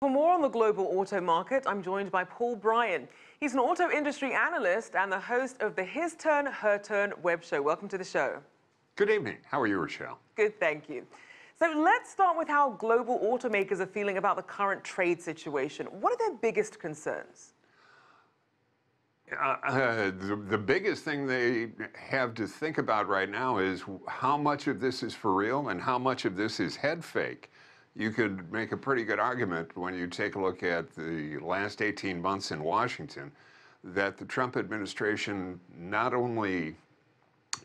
For more on the global auto market, I'm joined by Paul Bryan. He's an auto industry analyst and the host of the His Turn, Her Turn web show. Welcome to the show. Good evening. How are you, Rachelle? Good, thank you. So let's start with how global automakers are feeling about the current trade situation. What are their biggest concerns? The biggest thing they have to think about right now is how much of this is for real and how much of this is head fake. You could make a pretty good argument when you take a look at the last 18 months in Washington that the Trump administration not only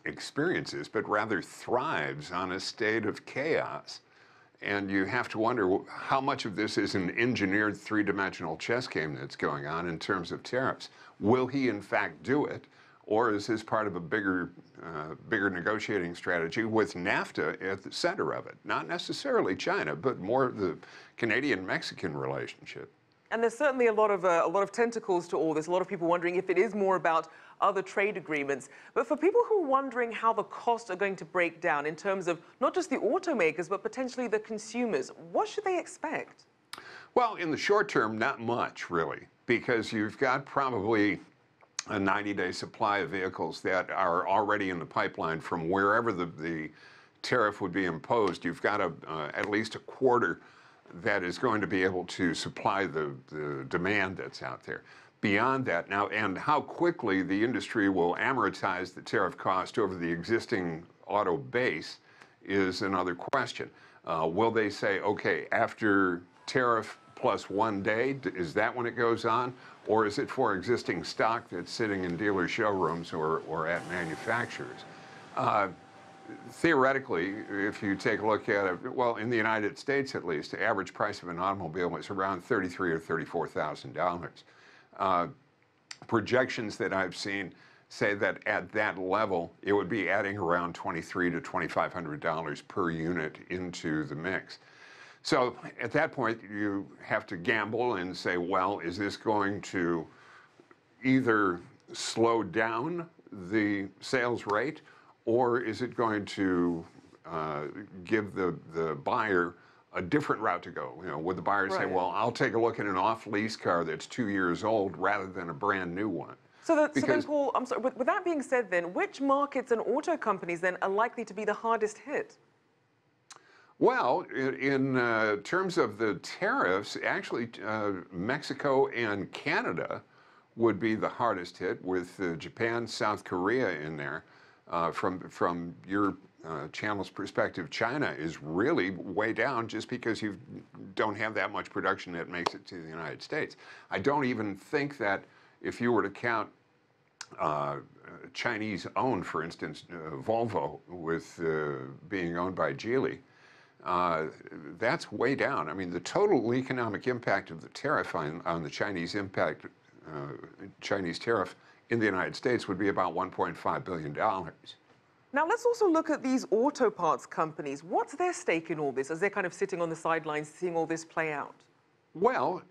experiences, but rather thrives on a state of chaos. And you have to wonder how much of this is an engineered three-dimensional chess game that's going on in terms of tariffs. Will he in fact do it? Or is this part of a bigger negotiating strategy with NAFTA at the center of it? Not necessarily China, but more the Canadian-Mexican relationship. And there's certainly a lot of tentacles to all this. A lot of people wondering if it is more about other trade agreements. But for people who are wondering how the costs are going to break down in terms of not just the automakers, but potentially the consumers, what should they expect? Well, in the short term, not much, really, because you've got probably a 90-day supply of vehicles that are already in the pipeline from wherever the tariff would be imposed. You've got at least a quarter that is going to be able to supply the demand that's out there. Beyond that now, and how quickly the industry will amortize the tariff cost over the existing auto base is another question. Will they say, okay, after tariff plus 1 day, is that when it goes on? Or is it for existing stock that's sitting in dealer showrooms or at manufacturers? Theoretically, if you take a look at it, well, in the United States at least, the average price of an automobile is around $33,000 or $34,000. Projections that I've seen say that at that level, it would be adding around $2,300 to $2,500 per unit into the mix. So at that point, you have to gamble and say, well, is this going to either slow down the sales rate, or is it going to give the buyer a different route to go? You know, would the buyer say, well, I'll take a look at an off-lease car that's 2 years old rather than a brand new one? So then, Paul, I'm sorry, with that being said then, which markets and auto companies then are likely to be the hardest hit? Well, in terms of the tariffs, actually, Mexico and Canada would be the hardest hit, with Japan, South Korea in there. From your channel's perspective, China is really way down just because you don't have that much production that makes it to the United States. I don't even think that if you were to count Chinese-owned, for instance, Volvo with being owned by Geely, that's way down. I mean, the total economic impact of the tariff on the Chinese tariff in the United States would be about $1.5 billion. Now, let's also look at these auto parts companies. What's their stake in all this as they're kind of sitting on the sidelines seeing all this play out? Well,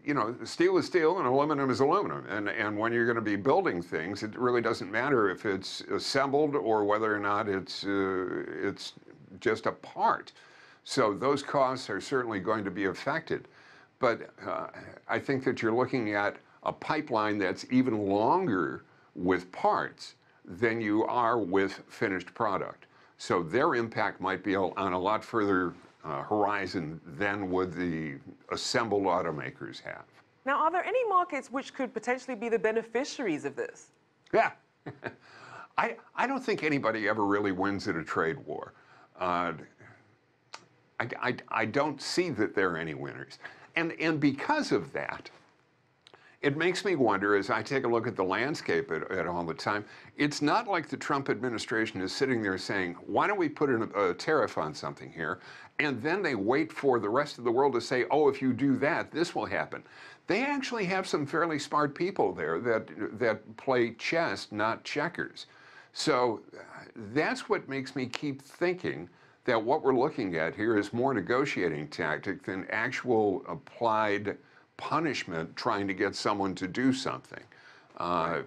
you know, steel is steel and aluminum is aluminum. And when you're going to be building things, it really doesn't matter if it's assembled or whether or not it's just a part. So those costs are certainly going to be affected. But I think that you're looking at a pipeline that's even longer with parts than you are with finished product. So their impact might be on a lot further horizon than would the assembled automakers have. Now, are there any markets which could potentially be the beneficiaries of this? Yeah. I don't think anybody ever really wins in a trade war. I don't see that there are any winners. And because of that, it makes me wonder, as I take a look at the landscape at all the time, it's not like the Trump administration is sitting there saying, why don't we put a tariff on something here? And then they wait for the rest of the world to say, oh, if you do that, this will happen. They actually have some fairly smart people there that play chess, not checkers. So that's what makes me keep thinking that what we're looking at here is more negotiating tactic than actual applied punishment trying to get someone to do something. I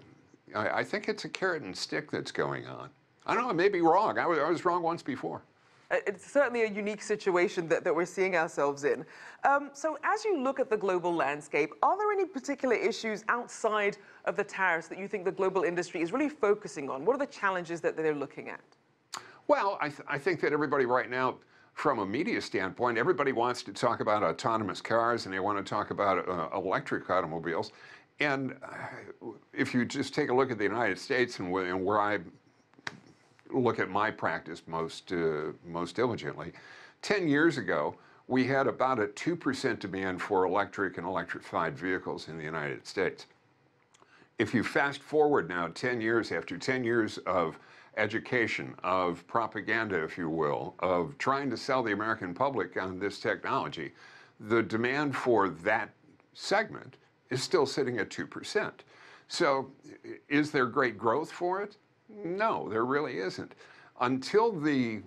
think it's a carrot and stick that's going on. I don't know, I may be wrong. I was wrong once before. It's certainly a unique situation that we're seeing ourselves in. So as you look at the global landscape, are there any particular issues outside of the tariffs that you think the global industry is really focusing on? What are the challenges that they're looking at? Well, I think that everybody right now, from a media standpoint, everybody wants to talk about autonomous cars and they want to talk about electric automobiles. And if you just take a look at the United States and where I look at my practice most diligently, 10 years ago, we had about a 2% demand for electric and electrified vehicles in the United States. If you fast forward now 10 years, after 10 years of education, of propaganda, if you will, of trying to sell the American public on this technology, the demand for that segment is still sitting at 2%. So is there great growth for it? No, there really isn't. Until the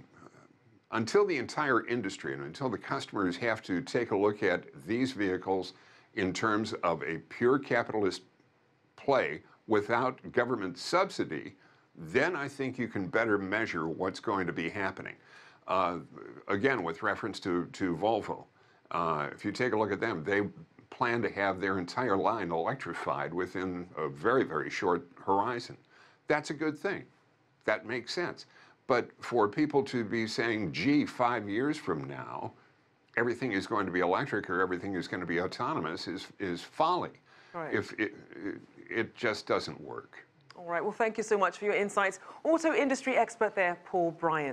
entire industry and until the customers have to take a look at these vehicles in terms of a pure capitalist play without government subsidy, then I think you can better measure what's going to be happening. Again, with reference to Volvo, if you take a look at them, they plan to have their entire line electrified within a very, very short horizon. That's a good thing. That makes sense. But for people to be saying, gee, 5 years from now, everything is going to be electric or everything is going to be autonomous is folly. Right. If it just doesn't work. All right. Well, thank you so much for your insights. Auto industry expert there, Paul Bryant.